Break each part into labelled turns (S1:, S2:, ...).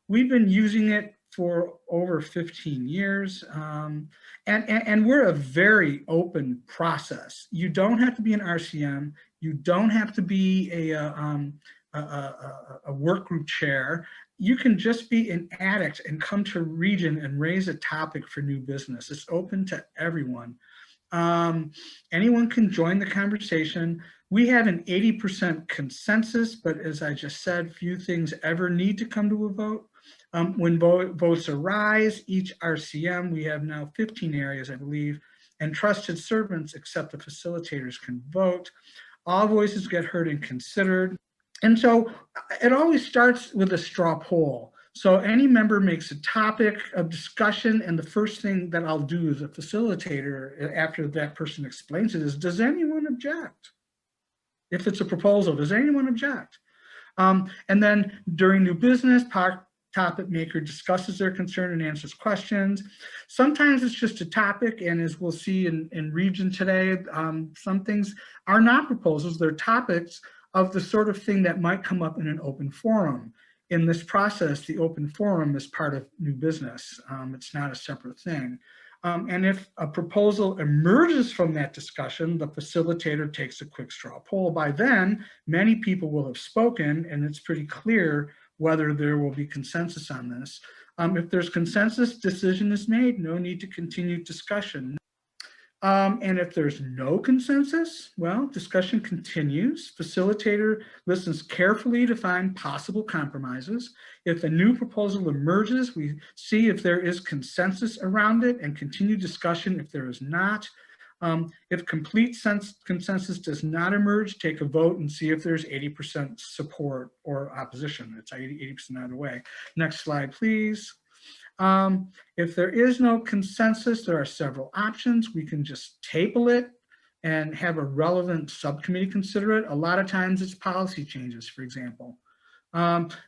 S1: We've been using it for over 15 years. And we're a very open process. You don't have to be an RCM. You don't have to be a work group chair. You can just be an addict and come to Region and raise a topic for new business. It's open to everyone. Anyone can join the conversation. We have an 80% consensus, but as I just said, few things ever need to come to a vote. When votes arise, each RCM, we have now 15 areas, I believe, and trusted servants, except the facilitators, can vote. All voices get heard and considered. And so it always starts with a straw poll. So any member makes a topic of discussion, and the first thing that I'll do as a facilitator after that person explains it is, does anyone object? If it's a proposal, does anyone object? And then during new business, topic maker discusses their concern and answers questions. Sometimes it's just a topic, and as we'll see in Region today, some things are not proposals, they're topics of the sort of thing that might come up in an open forum. In this process, the open forum is part of new business. It's not a separate thing. And if a proposal emerges from that discussion, the facilitator takes a quick straw poll. By then, many people will have spoken, and it's pretty clear whether there will be consensus on this. If there's consensus, decision is made, no need to continue discussion. And if there's no consensus, well, discussion continues. Facilitator listens carefully to find possible compromises. If a new proposal emerges, we see if there is consensus around it and continue discussion if there is not. If complete consensus does not emerge, take a vote and see if there's 80% support or opposition. It's 80% either way. Next slide, please. If there is no consensus, there are several options. We can just table it and have a relevant subcommittee consider it. A lot of times it's policy changes, for example.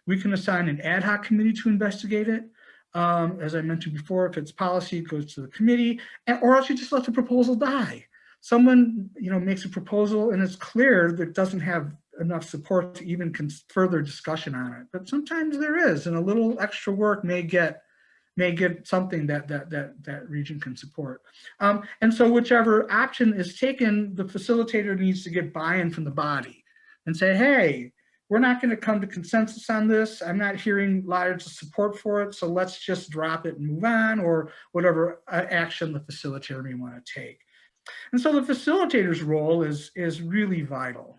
S1: We can assign an ad hoc committee to investigate it. As I mentioned before, if it's policy, it goes to the committee, or else you just let the proposal die. Someone, makes a proposal and it's clear that it doesn't have enough support to even further discussion on it. But sometimes there is, and a little extra work may get something that region can support. And so whichever option is taken, the facilitator needs to get buy-in from the body and say, hey, we're not going to come to consensus on this. I'm not hearing large support for it, so let's just drop it and move on, or whatever action the facilitator may want to take. And so the facilitator's role is really vital.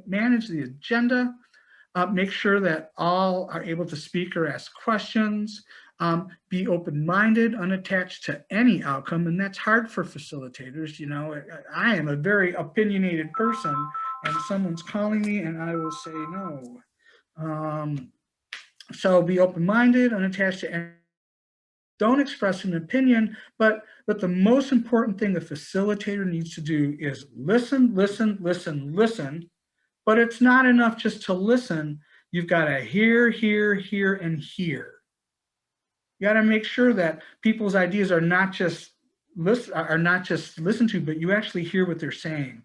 S1: Manage the agenda, make sure that all are able to speak or ask questions, be open-minded, unattached to any outcome, and that's hard for facilitators. I am a very opinionated person, and someone's calling me and I will say no. So be open-minded, unattached to any. Don't express an opinion, but the most important thing a facilitator needs to do is listen, listen, listen, listen. But it's not enough just to listen. You've got to hear, hear, hear, and hear. You got to make sure that people's ideas are not just listened to, but you actually hear what they're saying.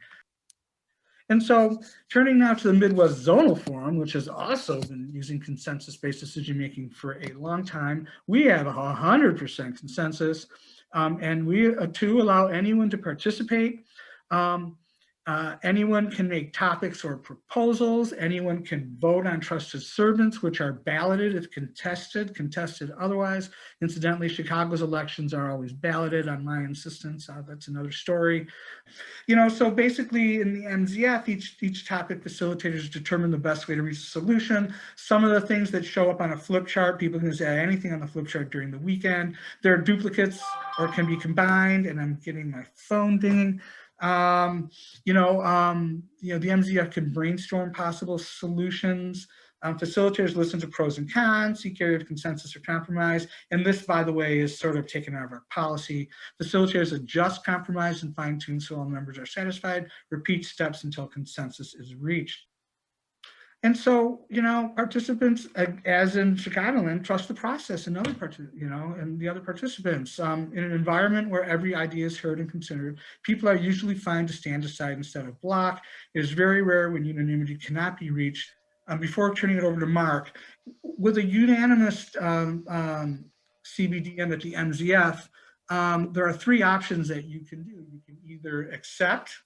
S1: And so turning now to the Midwest Zonal Forum, which has also been using consensus-based decision-making for a long time, we have 100% consensus, and we too allow anyone to participate. Anyone can make topics or proposals. Anyone can vote on trusted servants, which are balloted if contested otherwise. Incidentally, Chicago's elections are always balloted on my insistence. That's another story. So basically in the MZF, each topic facilitators determine the best way to reach a solution. Some of the things that show up on a flip chart, people can say anything on the flip chart during the weekend. There are duplicates or can be combined, and I'm getting my phone dinging. The MZF can brainstorm possible solutions. Facilitators listen to pros and cons, seek area of consensus or compromise. And this, by the way, is sort of taken out of our policy. Facilitators adjust, compromise, and fine tune so all members are satisfied. Repeat steps until consensus is reached. And so, participants, as in Chicagoland, trust the process and and the other participants. In an environment where every idea is heard and considered, people are usually fine to stand aside instead of block. It is very rare when unanimity cannot be reached before turning it over to Mark, with a unanimous CBDM at the MZF, there are three options that you can do. You can either accept.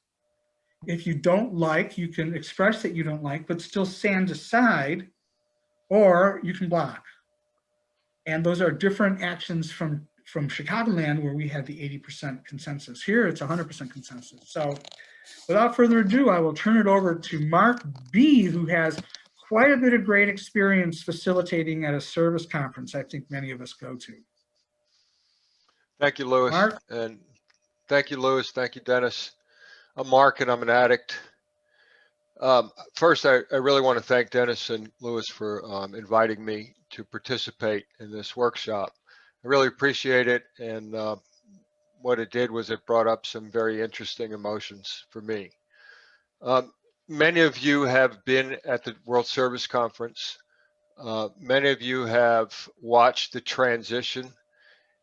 S1: If you don't like, you can express that you don't like, but still stand aside, or you can block. And those are different actions from Chicagoland, where we had the 80% consensus. Here, it's 100% consensus. So without further ado, I will turn it over to Mark B., who has quite a bit of great experience facilitating at a service conference I think many of us go to.
S2: Thank you, Louis.
S1: Mark?
S2: And thank you, Louis. Thank you, Dennis. I'm Mark, and I'm an addict. First, I really want to thank Dennis and Louis for inviting me to participate in this workshop. I really appreciate it, and what it did was it brought up some very interesting emotions for me. Many of you have been at the World Service Conference. Many of you have watched the transition,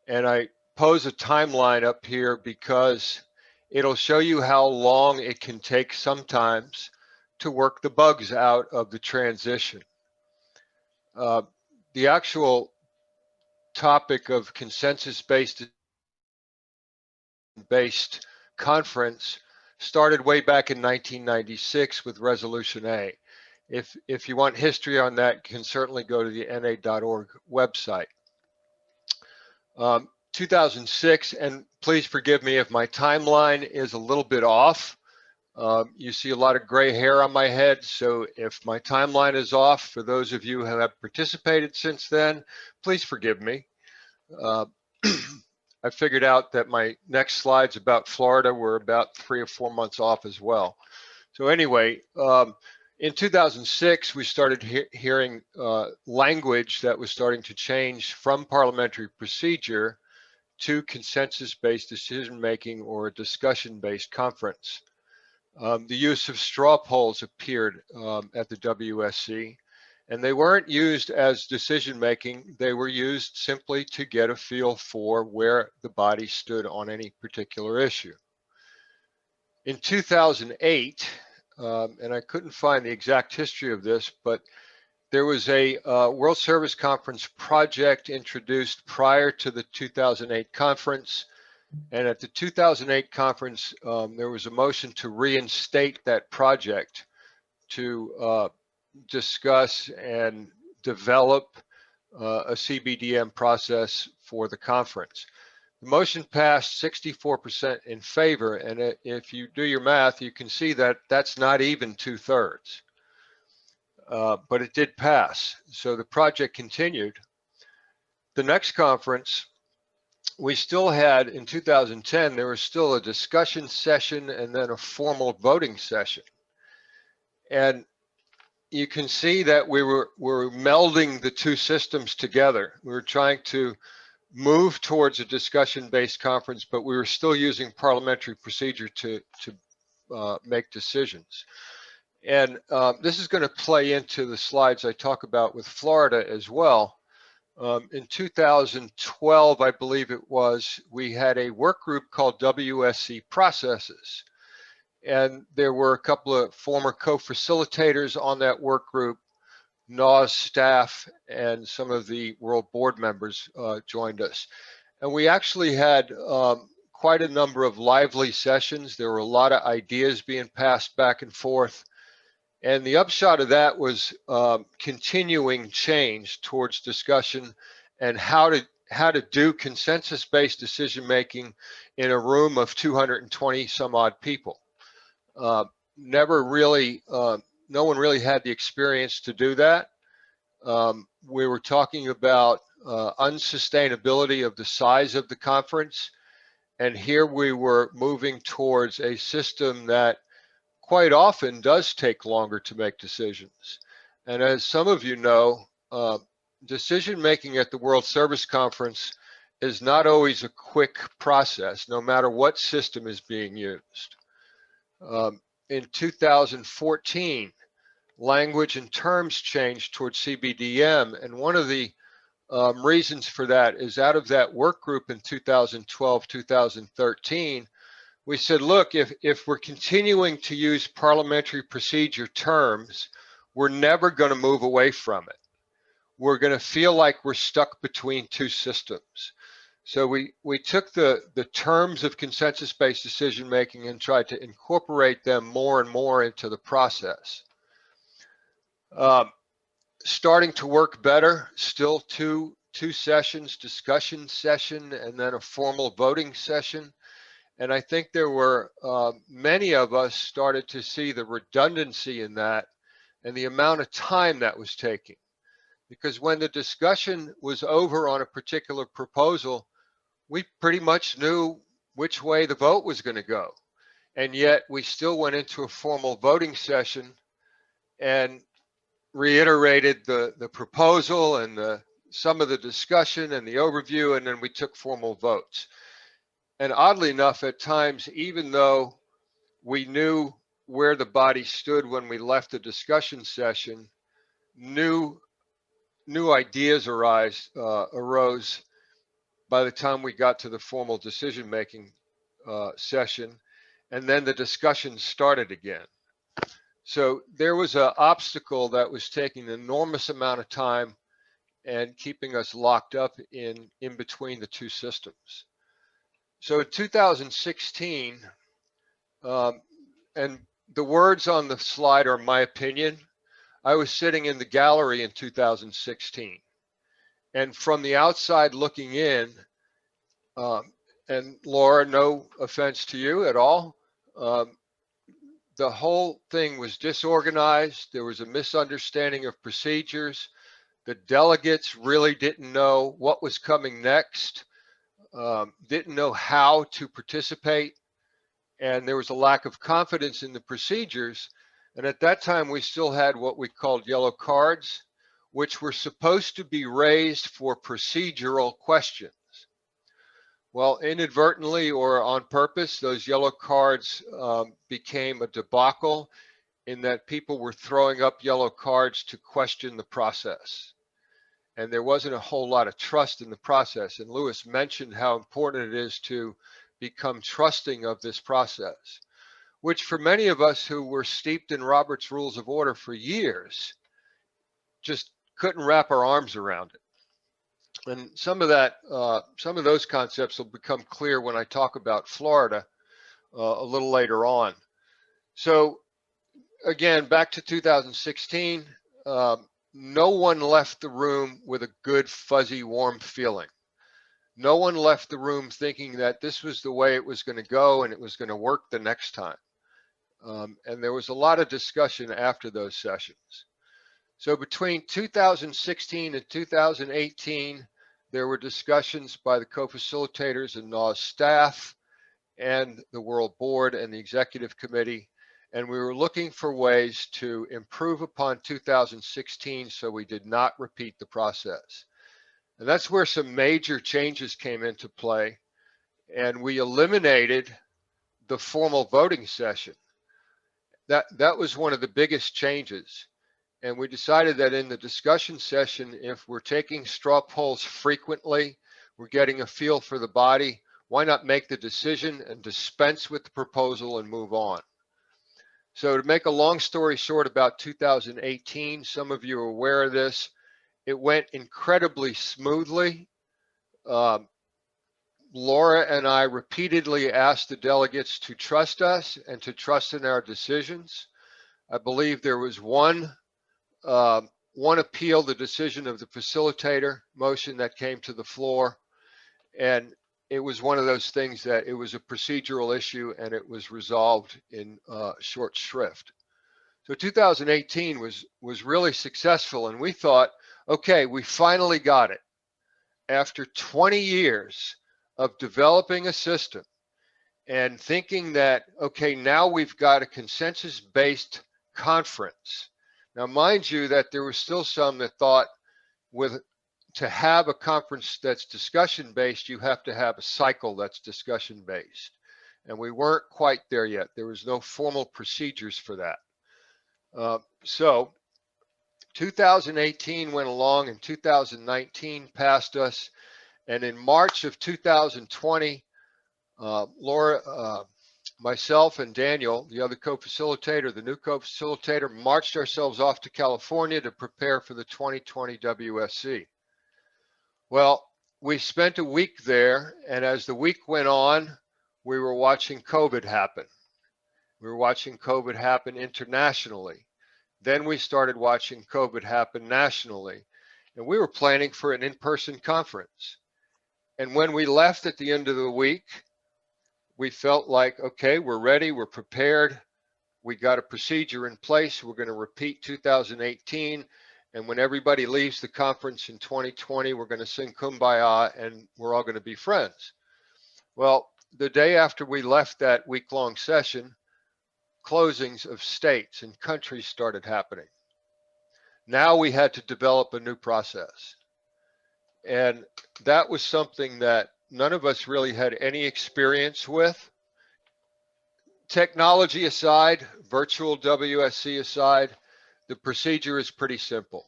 S2: and I pose a timeline up here because it'll show you how long it can take sometimes to work the bugs out of the transition. The actual topic of consensus-based conference started way back in 1996 with Resolution A. If you want history on that, you can certainly go to the NA.org website. 2006, and please forgive me if my timeline is a little bit off. You see a lot of gray hair on my head, so if my timeline is off, for those of you who have participated since then, please forgive me. I figured out that my next slides about Florida were about 3 or 4 months off as well. So anyway, in 2006, we started hearing language that was starting to change from parliamentary procedure to consensus-based decision-making or discussion-based conference. The use of straw polls appeared at the WSC, and they weren't used as decision-making. They were used simply to get a feel for where the body stood on any particular issue. In 2008, and I couldn't find the exact history of this, but there was a World Service Conference project introduced prior to the 2008 conference. And at the 2008 conference, there was a motion to reinstate that project to discuss and develop a CBDM process for the conference. The motion passed 64% in favor, and if you do your math, you can see that that's not even 2/3. But it did pass, so the project continued. The next conference, we still had, in 2010, there was still a discussion session and then a formal voting session. And you can see that we were melding the two systems together. We were trying to move towards a discussion-based conference, but we were still using parliamentary procedure to make decisions. And this is going to play into the slides I talk about with Florida as well. In 2012, I believe it was, we had a work group called WSC Processes. And there were a couple of former co-facilitators on that work group. NAW's staff and some of the World Board members joined us. And we actually had quite a number of lively sessions. There were a lot of ideas being passed back and forth. And the upshot of that was continuing change towards discussion and how to do consensus-based decision-making in a room of 220 some odd people. Never really, no one really had the experience to do that. We were talking about unsustainability of the size of the conference. And here we were moving towards a system that quite often does take longer to make decisions. And as some of you know, decision-making at the World Service Conference is not always a quick process, no matter what system is being used. In 2014, language and terms changed towards CBDM, and one of the reasons for that is out of that work group in 2012, 2013, we said, look, if we're continuing to use parliamentary procedure terms, we're never going to move away from it. We're going to feel like we're stuck between two systems. So we took the terms of consensus-based decision-making and tried to incorporate them more and more into the process. Starting to work better, still two sessions, discussion session, and then a formal voting session. And I think there were many of us started to see the redundancy in that and the amount of time that was taking. Because when the discussion was over on a particular proposal, we pretty much knew which way the vote was going to go. And yet we still went into a formal voting session and reiterated the proposal and some of the discussion and the overview, and then we took formal votes. And oddly enough, at times, even though we knew where the body stood when we left the discussion session, new ideas arose by the time we got to the formal decision-making session, and then the discussion started again. So there was an obstacle that was taking an enormous amount of time and keeping us locked up in between the two systems. So in 2016, and the words on the slide are my opinion, I was sitting in the gallery in 2016. And from the outside looking in, and Laura, no offense to you at all, the whole thing was disorganized. There was a misunderstanding of procedures. The delegates really didn't know what was coming next, didn't know how to participate, and there was a lack of confidence in the procedures. And at that time, we still had what we called yellow cards, which were supposed to be raised for procedural questions. Well, inadvertently or on purpose, those yellow cards became a debacle in that people were throwing up yellow cards to question the process. And there wasn't a whole lot of trust in the process. And Lewis mentioned how important it is to become trusting of this process, which for many of us who were steeped in Robert's Rules of Order for years, just couldn't wrap our arms around it. And some of those concepts will become clear when I talk about Florida a little later on. So again, back to 2016, no one left the room with a good, fuzzy, warm feeling. No one left the room thinking that this was the way it was going to go and it was going to work the next time. And there was a lot of discussion after those sessions. So between 2016 and 2018, there were discussions by the co-facilitators and NA's staff and the World Board and the Executive Committee, and we were looking for ways to improve upon 2016 so we did not repeat the process. And that's where some major changes came into play, and we eliminated the formal voting session. That was one of the biggest changes. And we decided that in the discussion session, if we're taking straw polls frequently, we're getting a feel for the body, why not make the decision and dispense with the proposal and move on? So to make a long story short about 2018, some of you are aware of this, it went incredibly smoothly. Laura and I repeatedly asked the delegates to trust us and to trust in our decisions. I believe there was one appeal, the decision of the facilitator motion that came to the floor, and it was one of those things that it was a procedural issue and it was resolved in short shrift. So 2018 was really successful, and we thought, okay, we finally got it. After 20 years of developing a system and thinking that, okay, now we've got a consensus-based conference. Now, mind you that there were still some that thought to have a conference that's discussion-based, you have to have a cycle that's discussion-based. And we weren't quite there yet. There was no formal procedures for that. So 2018 went along and 2019 passed us. And in March of 2020, Laura, myself and Daniel, the other co-facilitator, the new co-facilitator, marched ourselves off to California to prepare for the 2020 WSC. Well, we spent a week there, and as the week went on, we were watching COVID happen. We were watching COVID happen internationally. Then we started watching COVID happen nationally, and we were planning for an in-person conference. And when we left at the end of the week, we felt like, okay, we're ready, we're prepared, we got a procedure in place, we're going to repeat 2018, and when everybody leaves the conference in 2020, we're going to sing Kumbaya and we're all going to be friends. Well, the day after we left that week-long session, closings of states and countries started happening. Now we had to develop a new process. And that was something that none of us really had any experience with. Technology aside, virtual WSC aside, the procedure is pretty simple.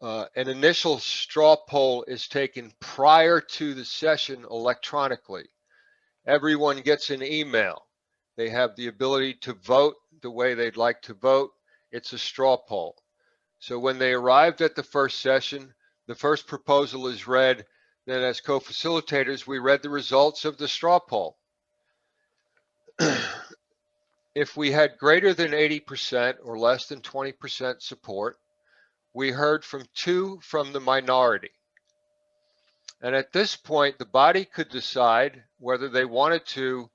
S2: An initial straw poll is taken prior to the session electronically. Everyone gets an email. They have the ability to vote the way they'd like to vote. It's a straw poll. So when they arrived at the first session, the first proposal is read. Then as co-facilitators, we read the results of the straw poll. If we had greater than 80% or less than 20% support, we heard from 2 from the minority. And at this point, the body could decide whether they wanted to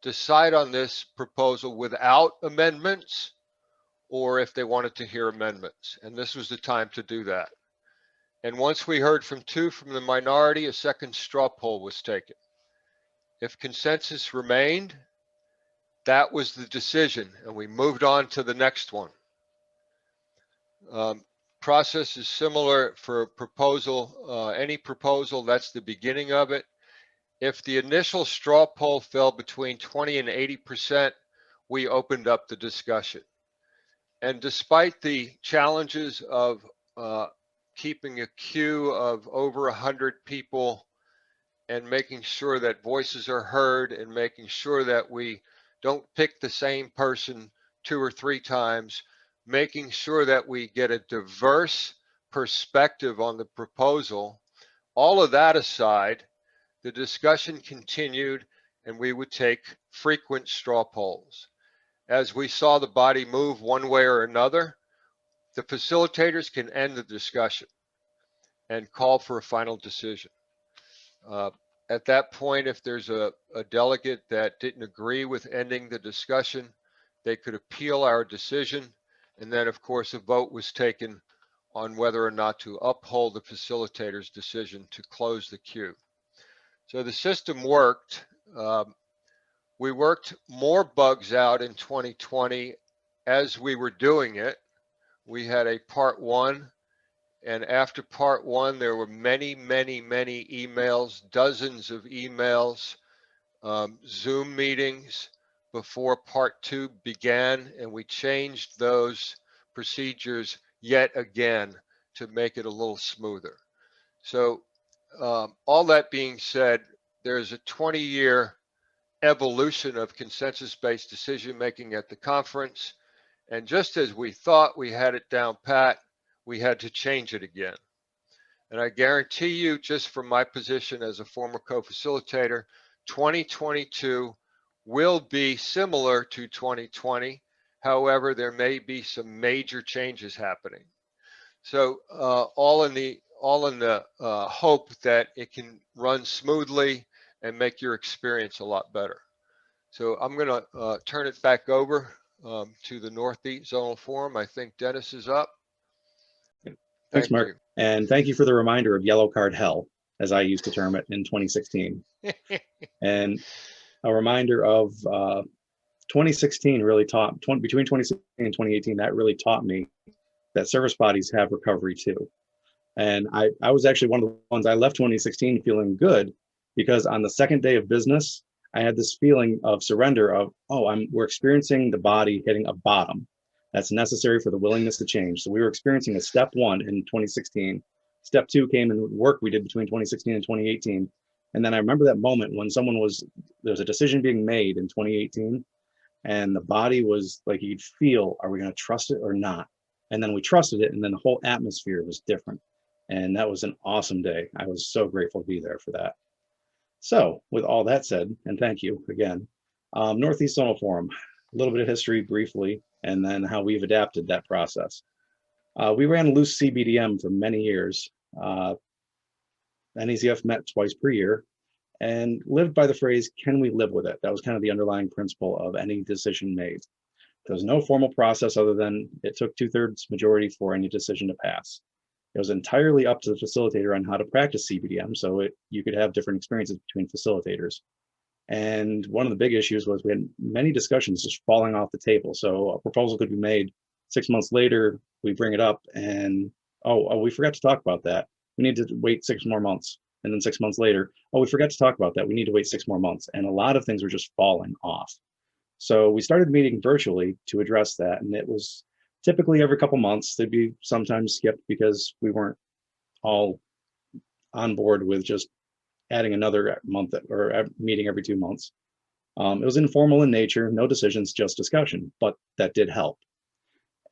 S2: decide on this proposal without amendments or if they wanted to hear amendments. And this was the time to do that. And once we heard from 2 from the minority, a second straw poll was taken. If consensus remained, that was the decision, and we moved on to the next one. Process is similar for a proposal, any proposal, that's the beginning of it. If the initial straw poll fell between 20 and 80%, we opened up the discussion. And despite the challenges of keeping a queue of over 100 people and making sure that voices are heard and making sure that we don't pick the same person 2 or 3 times, making sure that we get a diverse perspective on the proposal, all of that aside, the discussion continued and we would take frequent straw polls. As we saw the body move one way or another, the facilitators can end the discussion and call for a final decision. At that point, if there's a delegate that didn't agree with ending the discussion, they could appeal our decision. And then, of course, a vote was taken on whether or not to uphold the facilitator's decision to close the queue. So the system worked. We worked more bugs out in 2020 as we were doing it. We had a part 1. And after part 1, there were many, many, many emails, dozens of emails, Zoom meetings before part 2 began, and we changed those procedures yet again to make it a little smoother. So all that being said, there's a 20-year evolution of consensus-based decision-making at the conference, and just as we thought we had it down pat, we had to change it again. And I guarantee you, just from my position as a former co-facilitator, 2022 will be similar to 2020. However, there may be some major changes happening. So all in the hope that it can run smoothly and make your experience a lot better. So I'm going to turn it back over to the Northeast Zonal Forum. I think Dennis is up.
S3: Thanks, Mark. And thank you for the reminder of yellow card hell, as I used to term it in 2016. And a reminder of 2016 really taught, between 2016 and 2018, that really taught me that service bodies have recovery too. And I was actually one of the ones, I left 2016 feeling good, because on the second day of business, I had this feeling of surrender of, oh, we're experiencing the body hitting a bottom. That's necessary for the willingness to change. So we were experiencing a step 1 in 2016. Step 2 came in work we did between 2016 and 2018. And then I remember that moment when there was a decision being made in 2018, and the body was like, you'd feel, are we going to trust it or not? And then we trusted it, and then the whole atmosphere was different. And that was an awesome day. I was so grateful to be there for that. So with all that said, and thank you again, Northeast Zonal Forum, a little bit of history briefly, and then how we've adapted that process. We ran loose CBDM for many years. NAZF met twice per year and lived by the phrase, can we live with it? That was kind of the underlying principle of any decision made. There was no formal process other than it took 2/3 majority for any decision to pass. It was entirely up to the facilitator on how to practice CBDM, so you could have different experiences between facilitators. And one of the big issues was we had many discussions just falling off the table. So a proposal could be made 6 months later, we bring it up and, oh, we forgot to talk about that. We need to wait 6 more months. And then 6 months later, oh, we forgot to talk about that. We need to wait 6 more months. And a lot of things were just falling off. So we started meeting virtually to address that. And it was typically every couple months. They'd be sometimes skipped because we weren't all on board with just adding another month or meeting every 2 months. It was informal in nature, no decisions, just discussion, but that did help.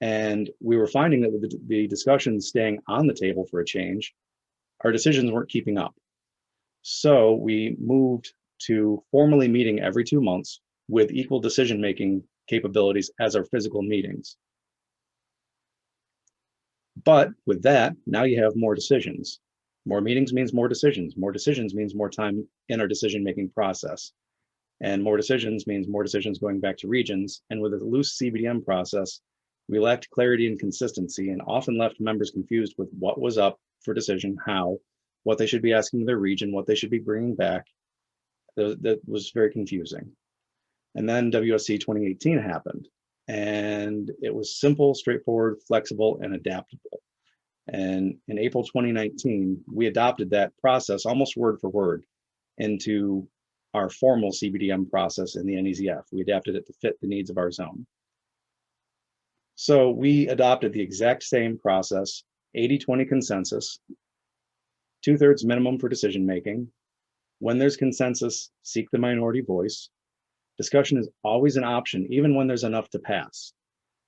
S3: And we were finding that with the discussions staying on the table for a change, our decisions weren't keeping up. So we moved to formally meeting every 2 months with equal decision-making capabilities as our physical meetings. But with that, now you have more decisions. More meetings means more decisions. More decisions means more time in our decision-making process. And more decisions means more decisions going back to regions. And with a loose CBDM process, we lacked clarity and consistency and often left members confused with what was up for decision, how, what they should be asking their region, what they should be bringing back. That was very confusing. And then WSC 2018 happened, and it was simple, straightforward, flexible, and adaptable. And in April 2019, we adopted that process almost word for word into our formal CBDM process in the NAZF. We adapted it to fit the needs of our zone. So we adopted the exact same process, 80-20 consensus, 2/3 minimum for decision making. When there's consensus, seek the minority voice. Discussion is always an option, even when there's enough to pass,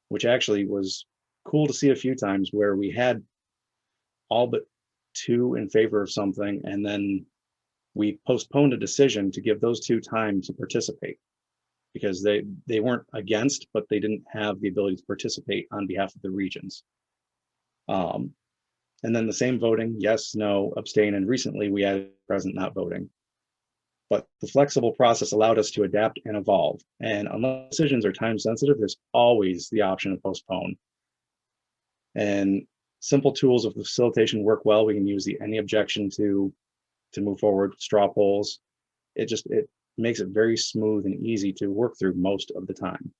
S3: which actually was cool to see a few times where we had all but 2 in favor of something, and then we postponed a decision to give those 2 time to participate because they weren't against, but they didn't have the ability to participate on behalf of the regions. And then the same voting, yes, no, abstain, and recently we added present not voting. But the flexible process allowed us to adapt and evolve. And unless decisions are time sensitive, there's always the option of postpone. And simple tools of facilitation work well. We can use the any objection to move forward, straw polls. It makes it very smooth and easy to work through most of the time.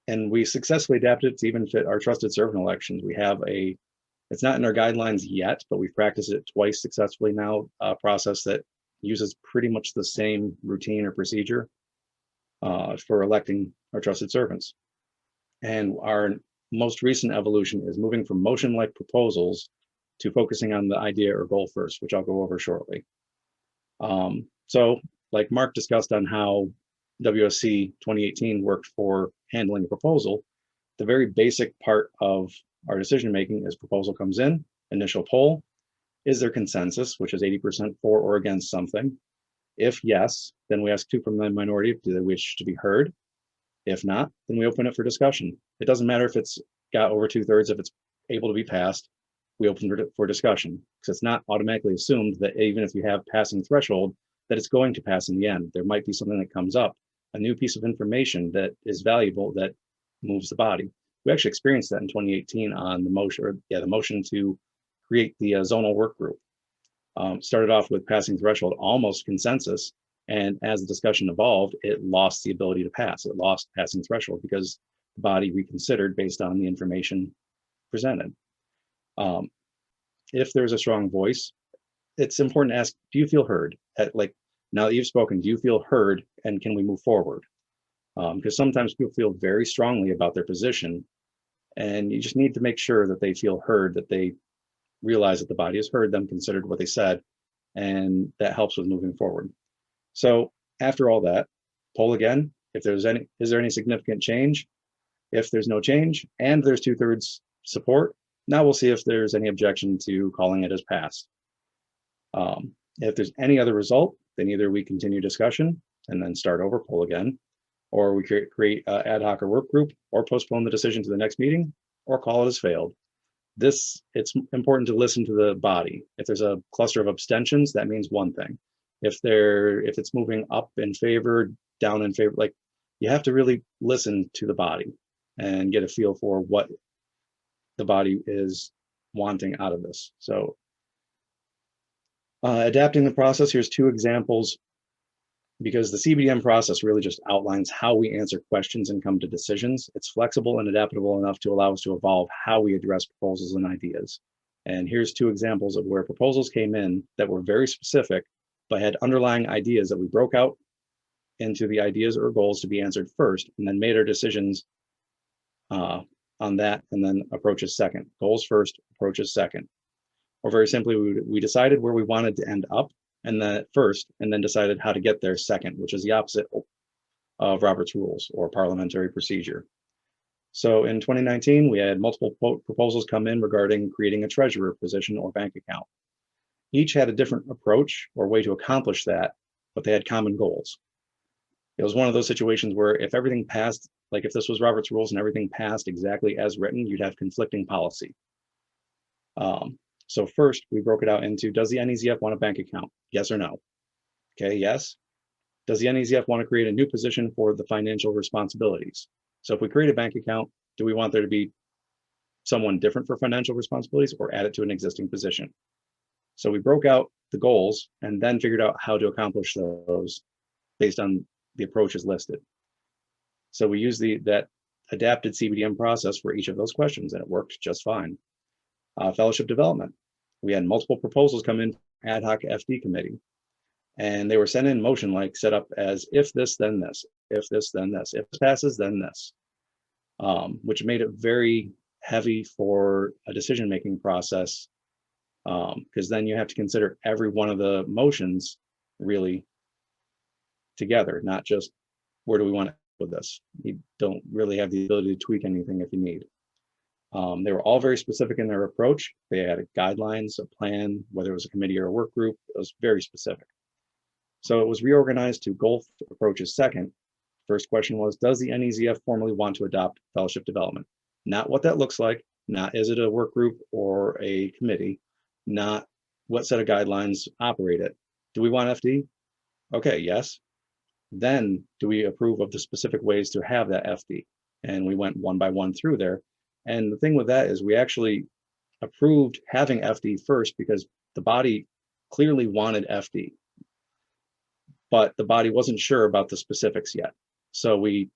S3: And we successfully adapted it to even fit our trusted servant elections. We have it's not in our guidelines yet, but we've practiced it twice successfully now, a process that uses pretty much the same routine or procedure for electing our trusted servants. And our most recent evolution is moving from motion-like proposals to focusing on the idea or goal first, which I'll go over shortly. So like Mark discussed on how WSC 2018 worked for handling a proposal, the very basic part of our decision-making is proposal comes in, initial poll, is there consensus, which is 80% for or against something? If yes, then we ask 2 from the minority, do they wish to be heard? If not, then we open it for discussion. It doesn't matter if it's got over 2/3, if it's able to be passed, we open it for discussion, because it's not automatically assumed that even if you have passing threshold, that it's going to pass in the end. There might be something that comes up, a new piece of information that is valuable that moves the body. We actually experienced that in 2018 on the motion to create the zonal work group. Started off with passing threshold, almost consensus, and as the discussion evolved, it lost the ability to pass. It lost passing threshold because the body reconsidered based on the information presented. If there's a strong voice, it's important to ask, do you feel heard? Now that you've spoken, do you feel heard, and can we move forward? Because sometimes people feel very strongly about their position, and you just need to make sure that they feel heard, that they realize that the body has heard them, considered what they said, and that helps with moving forward. So after all that, poll again. If there's any, is there any significant change? If there's no change and there's 2/3 support, now we'll see if there's any objection to calling it as passed. If there's any other result, then either we continue discussion and then start over, poll again, or we create ad hoc or work group, or postpone the decision to the next meeting, or call it as failed. It's important to listen to the body. If there's a cluster of abstentions, that means one thing. If it's moving up in favor, down in favor, like, you have to really listen to the body and get a feel for what the body is wanting out of this. So adapting the process, here's 2 examples, because the CBDM process really just outlines how we answer questions and come to decisions. It's flexible and adaptable enough to allow us to evolve how we address proposals and ideas. And here's 2 examples of where proposals came in that were very specific, but had underlying ideas that we broke out into the ideas or goals to be answered first, and then made our decisions on that, and then approaches second. Goals first, approaches second. Or very simply, we decided where we wanted to end up and that first, and then decided how to get there second, which is the opposite of Robert's rules or parliamentary procedure. So in 2019, we had multiple proposals come in regarding creating a treasurer position or bank account. Each had a different approach or way to accomplish that, but they had common goals. It was one of those situations where if everything passed, like if this was Robert's rules and everything passed exactly as written, you'd have conflicting policy. So first, we broke it out into, does the NEZF want a bank account? Yes or no? Okay, yes. Does the NEZF want to create a new position for the financial responsibilities? So if we create a bank account, do we want there to be someone different for financial responsibilities or add it to an existing position? So we broke out the goals and then figured out how to accomplish those based on the approaches listed. So we used that adapted CBDM process for each of those questions, and it worked just fine. Fellowship development. We had multiple proposals come in ad hoc FD committee, and they were sent in motion like set up as if this, then this, if this, then this, if this passes, then this, which made it very heavy for a decision-making process, because then you have to consider every one of the motions really together, not just where do we want to go with this. You don't really have the ability to tweak anything if you need. They were all very specific in their approach. They had guidelines, a plan, whether it was a committee or a work group. It was very specific. So it was reorganized to goal approaches second. First question was, does the NEZF formally want to adopt fellowship development? Not what that looks like, not is it a work group or a committee, not what set of guidelines operate it. Do we want FD? Okay, yes. Then do we approve of the specific ways to have that FD? And we went one by one through there. And the thing with that is we actually approved having FD first because the body clearly wanted FD, but the body wasn't sure about the specifics yet. So we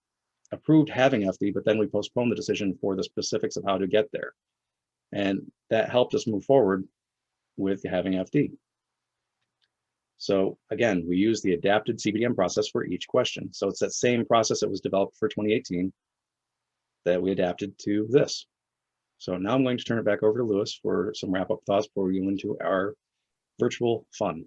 S3: approved having FD, but then we postponed the decision for the specifics of how to get there. And that helped us move forward with having FD. So again, we use the adapted CBDM process for each question. So it's that same process that was developed for 2018 that we adapted to this. So now I'm going to turn it back over to Lewis for some wrap-up thoughts before we go into our virtual fun.